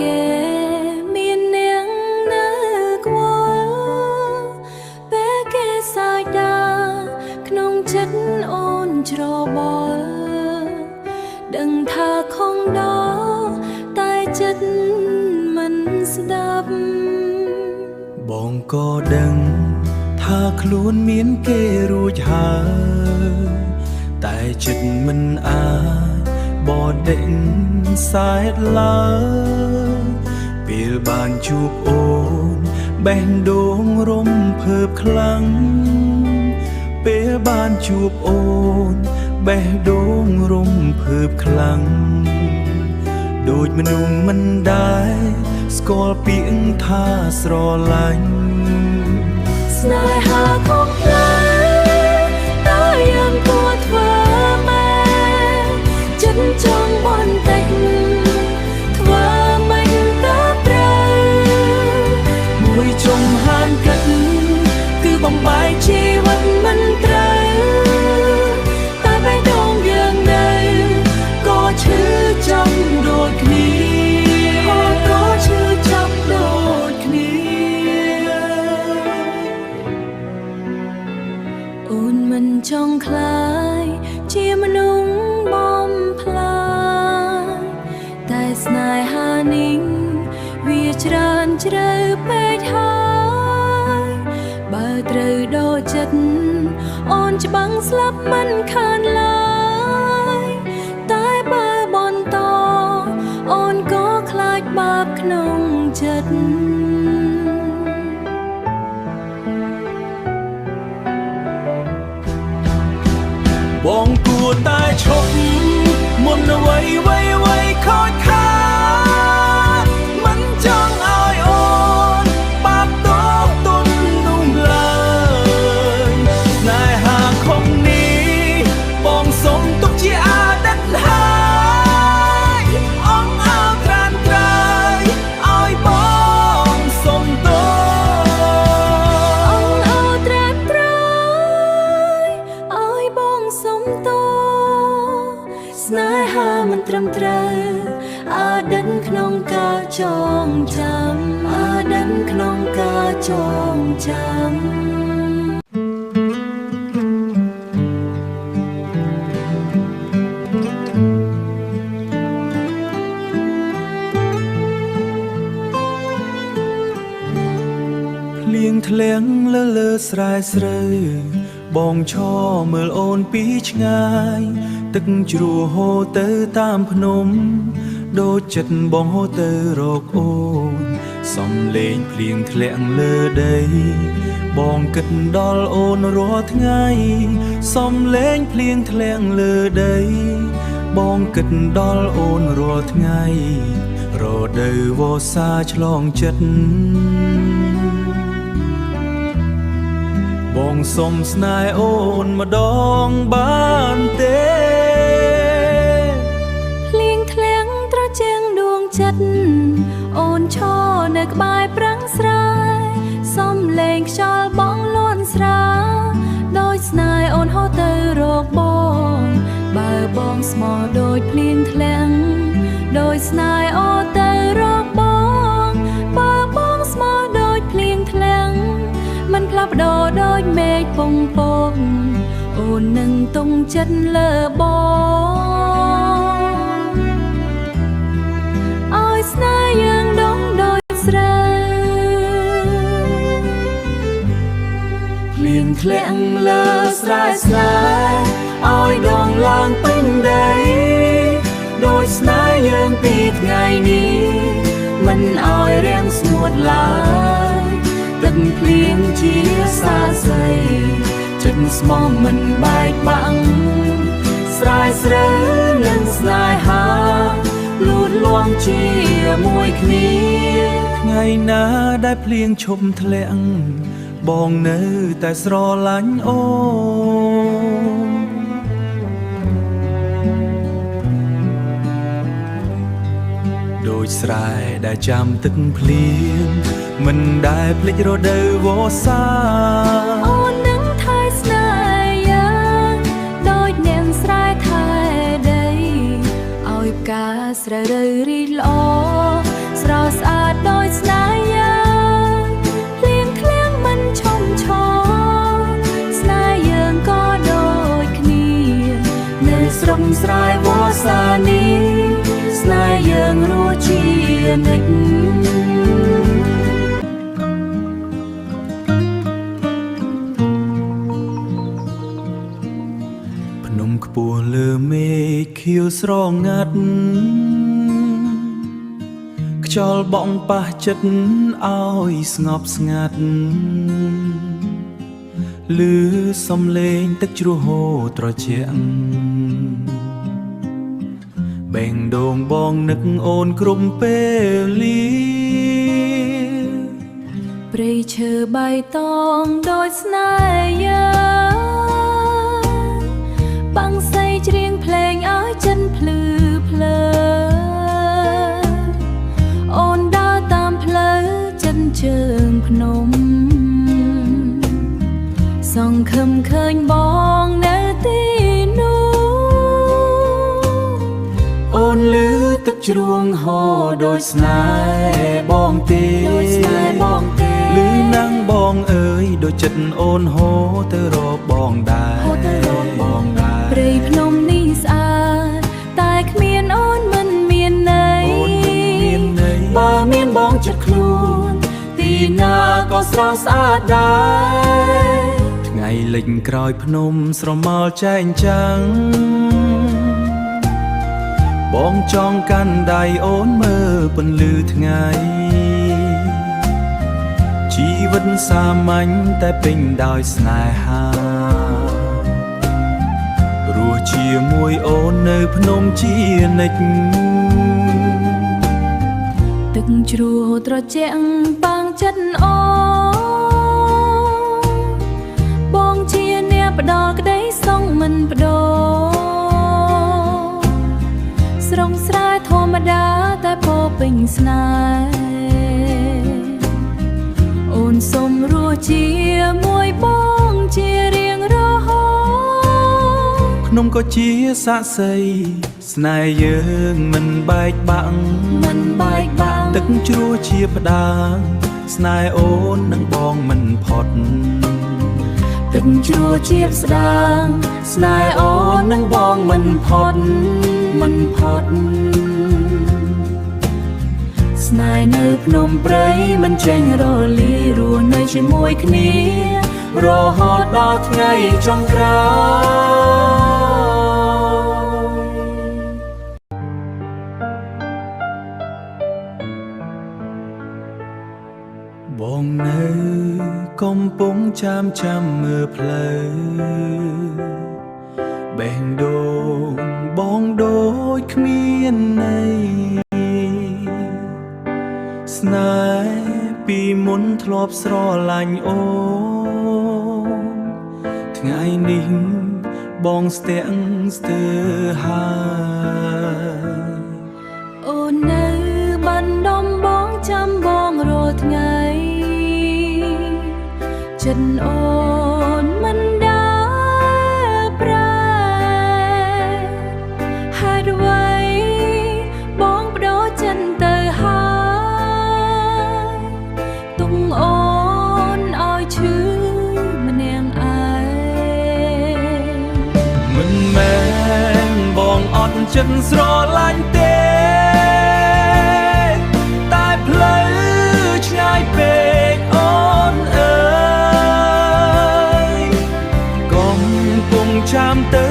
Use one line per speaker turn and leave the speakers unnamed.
គេមាននាងនៅក្វល់ពេលគេសាយដាក្នុងចិត្តអូនច្របល់ដឹងថាខំដល់តែចិត្តមិនស្ដាប់
បងក៏ដឹងថាខ្លួនមានគេរួចហើយតែចិត្តមិនអាចបដិញសែតឡើយពេលបានជួបអូនបេះដូងរំភើបខ្លាំងពេលបានជួបអូនបេះដូងរំភើបខ្លាំងដូចមនុស្សមិនដែលស្គាល់ពាក្យថាស្រឡាញ់
ស្នេហាខំផ្លែតើយើងគួរធ្វើម៉េចចិត្តចង់បន្តិចធ្វើមិនទៅត្រូវ
មួយជុំហានគិតគឺបំបែកជីវិតមិនត្រូវ
តែបេះដូងយើងនៅក៏ឈឺចាំដូចគ្នាក៏ឈឺចាំដូចគ្នាអូនមិនចង់ខ្លាយជាមនុស្សបំផ្លាញតែស្នេហានេះវាច្រើនជ្រៅពេកហើយបើត្រូវដូចចិត្តអូនច្បាំងស្លាប់មិនខានឡើយតែបើបន្តអូនក៏ខ្លាចបាបក្នុងចិត្ត
បងគួរតែឈប់មុនអ្វីខូចខាតមិនចង់ឲ្យអូនបាត់តទុននោះឡើយស្នេហាខំនេះបងសុំទុកជាអតីតហើយអងអើត្រានត្រៃឲ្យបងសុំទោ
អងអើត្រានត្រៃឲ្យបងសុំទោស្នេហាមិនត្រឹមត្រូវអតីតក្នុងការចងចាំអតីតក្នុងការចងចាំ
ភ្លៀងធ្លាក់លើស្រែស្រូវបងឈរមើលអូនពីឆ្ងាយទឹកជ្រោះហូរទៅតាមភ្នំដូចចិត្តបងហូរទៅរកអូនសំលេងភ្លៀងធ្លាក់លើដីបងគិតដល់អូនរាល់ថ្ងៃសំលេងភ្លៀងធ្លាក់លើដីបងគិតដល់អូនរាល់ថ្ងៃរដូវវស្សាឆ្លងចិត្តបងសុំស្នេហ៍អូនម្ដងបានទេ
ភ្លៀងធ្លាក់ត្រជាងដួងចិត្តអូនឈរនៅក្បែរប្រាំងស្រែសំលេងខ្យល់បងលាន់ស្រាដោយស្នេហ៍អូនហូរទៅរកបងបើបងស្មោះដូចភ្លៀងធ្លាក់ដោយស្នេហ៍អូនទៅរកបងបើបងស្មោះដូចភ្លៀងធ្លាក់មិនផ្លាស់ប្ដូរដូចមេឃពងពងអូននឹងទង់ចិត្តលើបងឲ្យស្នេហ៍យើងដងដូចស្រូវ
ភ្លៀងធ្លាក់លើស្រែស្នេហ៍ឲ្យដងឡើងពេញដីដូចស្នេហ៍យើងពីថ្ងៃនេះមិនឲ្យរាំងស្ងួតឡើយទឹកភ្លៀងជាសាស័យចិត្តស្មោះមិនបែកបាក់ស្រែស្រូវនិងស្នេហាលូតលាស់ជាមួយគ្នាថ្ងៃណាដែលភ្លៀងឈប់ធ្លាក់បងនៅតែស្រឡាញ់អូនដូចស្រែដែលចាំទឹកភ្លៀងមិនដែលភ្លេចរដូវវស្សា
អូននឹងថែស្នេហ៍យ៉ាងដូចនាងស្រែថែដីឲ្យផ្កាស្រូវរីកល្អស ស្រស់ស្អាតដោយស្នេហ៍យើងភ្លៀងធ្លាក់មិនឈំឈរស្នេហ៍យើងក៏ដូចគ្នានៅស្រុកស្រែវស្សានីស្នេហ៍យើងរស់ជានិច្ច
ភ្នំខ្ពស់លើមេឃខៀវស្រងាត់ខ្យល់បក់ប៉ះចិត្តឲ្យស្ងប់ស្ងាត់ឮសំឡេងទឹកជ្រោះហូរត្រជាក់បែងដូងបងនឹកអូនក្រុមពេលលា
ព្រៃឈើបៃតងដូចស្នេហ៍យើងបាំងសៃច្រៀងភ្លេងឲ្យចិនភ្លឺភ្លើអូនដើរតាមផ្លូវចិនជើងភ្នំសង្ឃឹមឃើញបងនៅទីនោះ
អូនលឺទឹកជ្រួងហូរដូចស្នេហ៍បងទេលឺណាំងបងអើយដូចចិត្តអូនហូរទៅរកបងដែរ
ព្រៃភ្នំនេះស្អាតតែគ្មានអូនមិនមានន័យ
បើមានបងចិត្តខ្លួនទីណាក៏ស្រស់ស្អាតដែរថ្ងៃលិចក្រោយភ្នំស្រមោលចែងចាំងបងចង់កាន់ដៃអូនមើលពន្លឺថ្ងៃជីវិតសាមញ្ញតែពេញដោយស្នេហារស់ជាមួយអូននៅភ្នំជានិច្ច
ទឹកជ្រោះត្រជាក់បាំងចិត្តអូនបងជាអ្នកផ្ដល់ក្តីសុខមិនបដូរស្រុកស្រែធម្មតាតែពោពេញស្នេហ៍អូនសុំរស់ជាមួយបងជារៀងរហូត
ខ្ញុំក៏ជាសាក្សីស្នេហ៍យើងមិនបែកបាក់ទឹកជ្រោះជាផ្ដាស្នេហ៍អូននឹងបងមិនផុត
ទឹកជ្រោះជាស្ដាងស្នេហ៍អូននឹងបងមិនផុតស្នេហ៍នៅភ្នំព្រៃមិនចេញរលាយរស់នៅជាមួយគ្នារហូតដល់ថ្ងៃចុងក្រោយ
បងនៅកំពុងចាំមើលផ្លូវបែងដូងបងដូចគ្មានន័យស្នេហ៍ពីមុនធ្លាប់ស្រឡាញ់អូនថ្ងៃនេះបងស្ទាក់ស្ទើរហើយ
អូននៅបានដំបងចាំបងរាល់ថ្ងៃចិត្តអូនមិនដែលប្រែហេតុអ្វីបងបដូរចិត្តទៅហើយទុំអូនឲ្យឈឺម្នាក់ឯង
មិនមែនបងអត់ចិត្តស្រឡាញ់ទេតែផ្លូវឆ្ងាយពេកអូនអើយកំពុងចាំទៅ